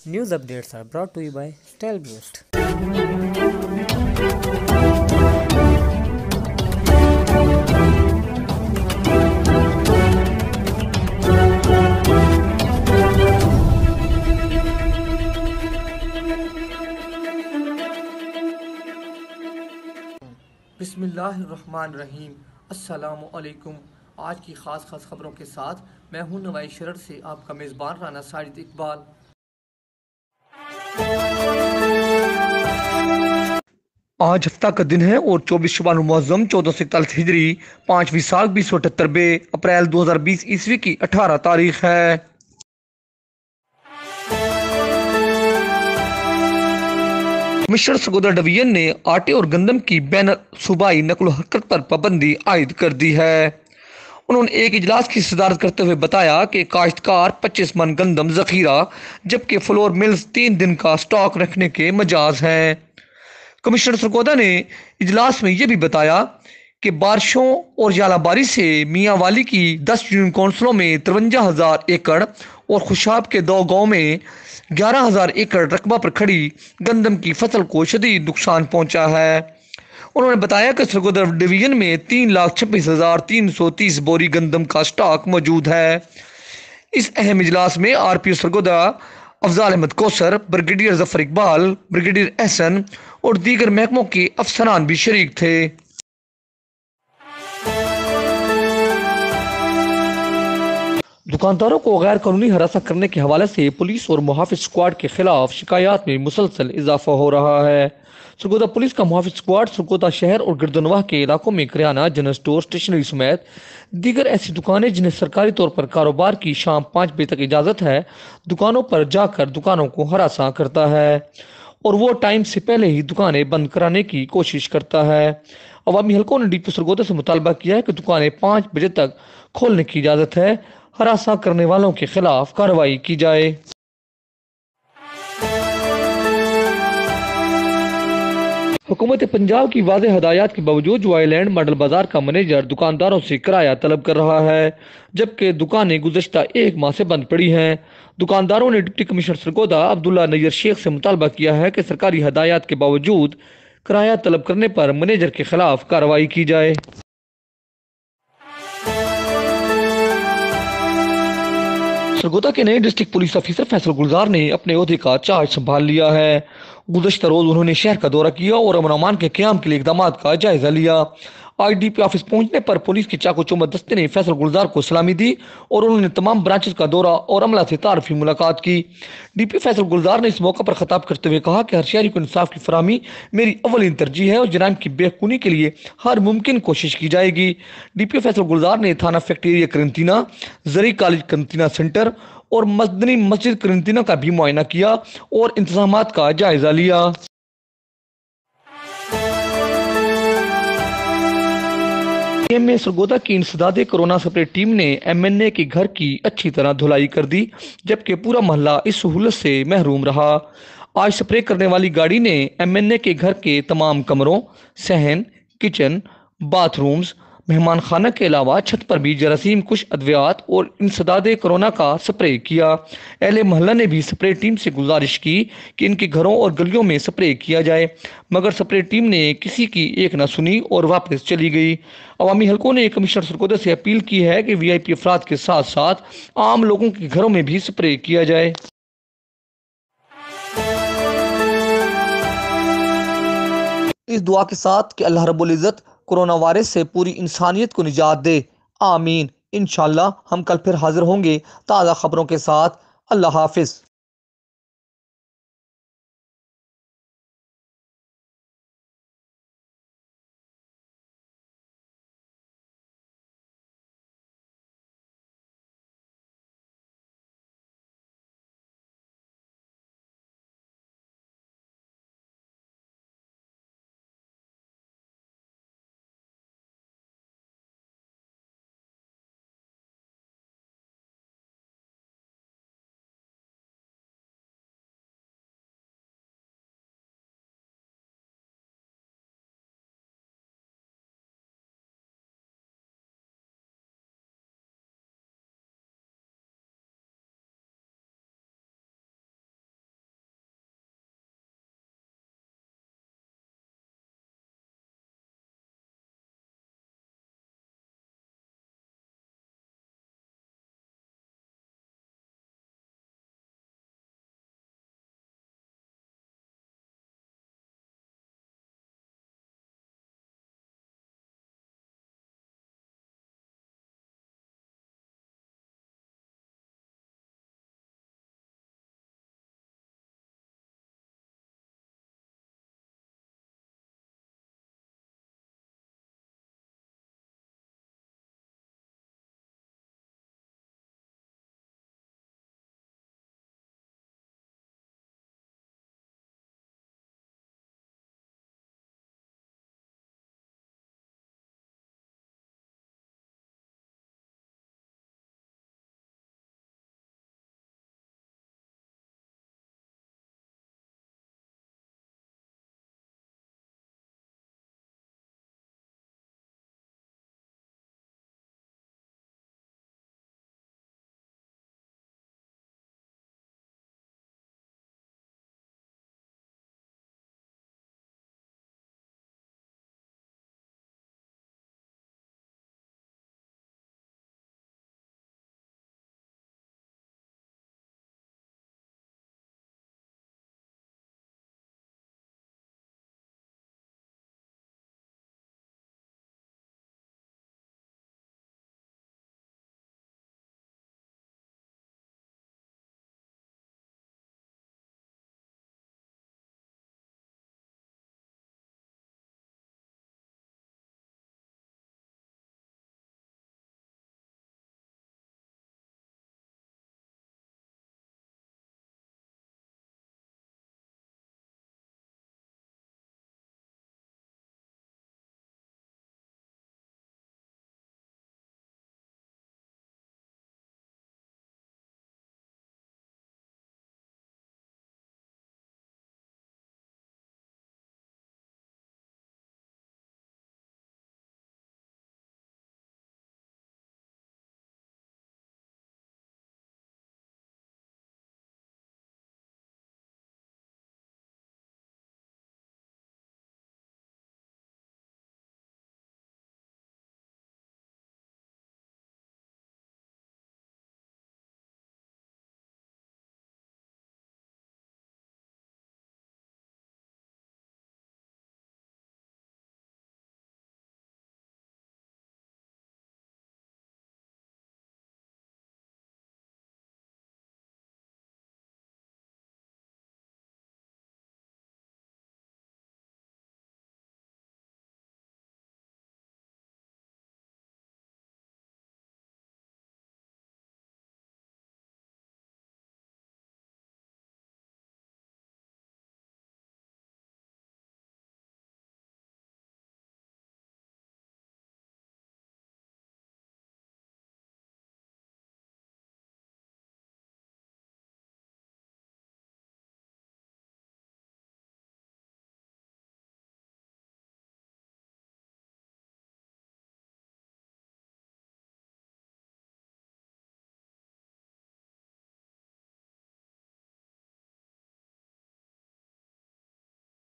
News updates are brought to you by Stelboost. بسم اللہ الرحمن الرحیم۔ السلام علیکم۔ آج کی خاص خبروں کے ساتھ میں ہوں نوائی شرر سے آپ کا میزبان رانا ساجد اقبال۔ آج ہفتہ کا دن ہے اور 24 شعبان المعظم 1441 ہجری 5ویں سال 2078 اپریل 2020 عیسوی کی 18 تاریخ ہے۔ کمشنر سرگودا ڈویژن نے آٹے اور گندم کی بین صوبائی نقل و حرکت پر پابندی عائد کر دی ہے۔ انہوں نے ایک اجلاس کی صدارت کرتے ہوئے بتایا کہ کاشتکار 25 من گندم ذخیرہ جبکہ فلور ملز 3 دن کا سٹاک رکھنے کے مجاز ہیں۔ کمشنر سرگودا نے اجلاس میں یہ بھی بتایا کہ بارشوں اور ژالہ باری سے میاں والی کی 10 یونین کونسلوں میں 53,000 ایکڑ اور خوشاب کے 2 گاؤں میں 11,000 ایکڑ رقبہ پر کھڑی گندم کی فصل کو شدید نقصان پہنچا ہے۔ انہوں نے بتایا کہ سرگودا ڈویژن میں 3,26,330 بوری گندم کا سٹاک موجود ہے۔ اس اہم اجلاس میں آر پی او سرگودا افضال احمد کوثر، بریگیڈیئر ظفر اقبال، بریگیڈیئر احسن اور دیگر محکموں کے افسران بھی شریک تھے۔ دکانداروں کو غیر قانونی ہراساں کرنے کے حوالے سے پولیس اور محافظ اسکواڈ کے خلاف شکایات میں مسلسل اضافہ ہو رہا ہے۔ سرگودا پولیس کا محافظ اسکواڈ سرگودا شہر اور گردنواح کے علاقوں میں کریانہ، جنرل سٹور، اسٹیشنری سمیت دیگر ایسی دکانیں جنہیں سرکاری طور پر کاروبار کی شام 5 بجے تک اجازت ہے، دکانوں پر جا کر دکانوں کو ہراساں کرتا ہے اور وہ ٹائم سے پہلے ہی دکانیں بند کرانے کی کوشش کرتا ہے۔ عوامی حلقوں نے ڈی پی سرگودا سے مطالبہ کیا ہے کہ دکانیں 5 بجے تک کھولنے کی اجازت ہے، ہراساں کرنے والوں کے خلاف کارروائی کی جائے۔ حکومت پنجاب کی واضح ہدایات کے باوجود جوائی لینڈ ماڈل بازار کا منیجر دکانداروں سے کرایہ طلب کر رہا ہے، جبکہ دکانیں گزشتہ 1 ماہ سے بند پڑی ہیں۔ دکانداروں نے ڈپٹی کمشنر سرگودا عبداللہ نیر شیخ سے مطالبہ کیا ہے کہ سرکاری ہدایات کے باوجود کرایہ طلب کرنے پر منیجر کے خلاف کارروائی کی جائے۔ سرگودا کے نئے ڈسٹرکٹ پولیس آفیسر فیصل گلزار نے اپنے عہدے کا چارج سنبھال لیا ہے۔ گزشتہ روز انہوں نے شہر کا دورہ کیا اور امن و امان کے قیام کے لیے اقدامات کا جائزہ لیا۔ آج ڈی پی آفس پہنچنے پر پولیس کی چاق و چوبند دستے نے فیصل گلزار کو سلامی دی اور انہوں نے تمام برانچز کا دورہ اور عملہ سے تعارفی ملاقات کی۔ ڈی پی فیصل گلزار نے اس موقع پر خطاب کرتے ہوئے کہا کہ ہر شہری کو انصاف کی فراہمی میری اولین ترجیح ہے اور جرائم کی بے خونی کے لیے ہر ممکن کوشش کی جائے گی۔ ڈی پی فیصل گلزار نے تھانہ فیکٹرییا کرنٹینہ، زرعی کالج کرنٹینہ سینٹر اور مدنی مسجد کرنٹینہ کا بھی معائنہ کیا اور انتظامات کا جائزہ لیا۔ ایم اے سرگودا کی انسداد کرونا سپرے ٹیم نے ایم این اے کے گھر کی اچھی طرح دھلائی کر دی، جبکہ پورا محلہ اس سہولت سے محروم رہا۔ آج سپرے کرنے والی گاڑی نے ایم این اے کے گھر کے تمام کمروں، صحن، کچن، باتھ رومز، مہمان خانہ کے علاوہ چھت پر بھی جراثیم کش ادویات اور انسداد کرونا کا سپرے کیا۔ اہل محلہ نے بھی سپرے ٹیم سے گزارش کی کہ ان کے گھروں اور گلیوں میں سپرے کیا جائے، مگر سپرے ٹیم نے کسی کی ایک نہ سنی اور واپس چلی گئی۔ عوامی حلقوں نے کمشنر سرگودا سے اپیل کی ہے کہ وی آئی پی افراد کے ساتھ ساتھ عام لوگوں کے گھروں میں بھی سپرے کیا جائے۔ اس دعا کے ساتھ کہ اللہ رب العزت کورونا وائرس سے پوری انسانیت کو نجات دے، آمین۔ انشاءاللہ ہم کل پھر حاضر ہوں گے تازہ خبروں کے ساتھ۔ اللہ حافظ۔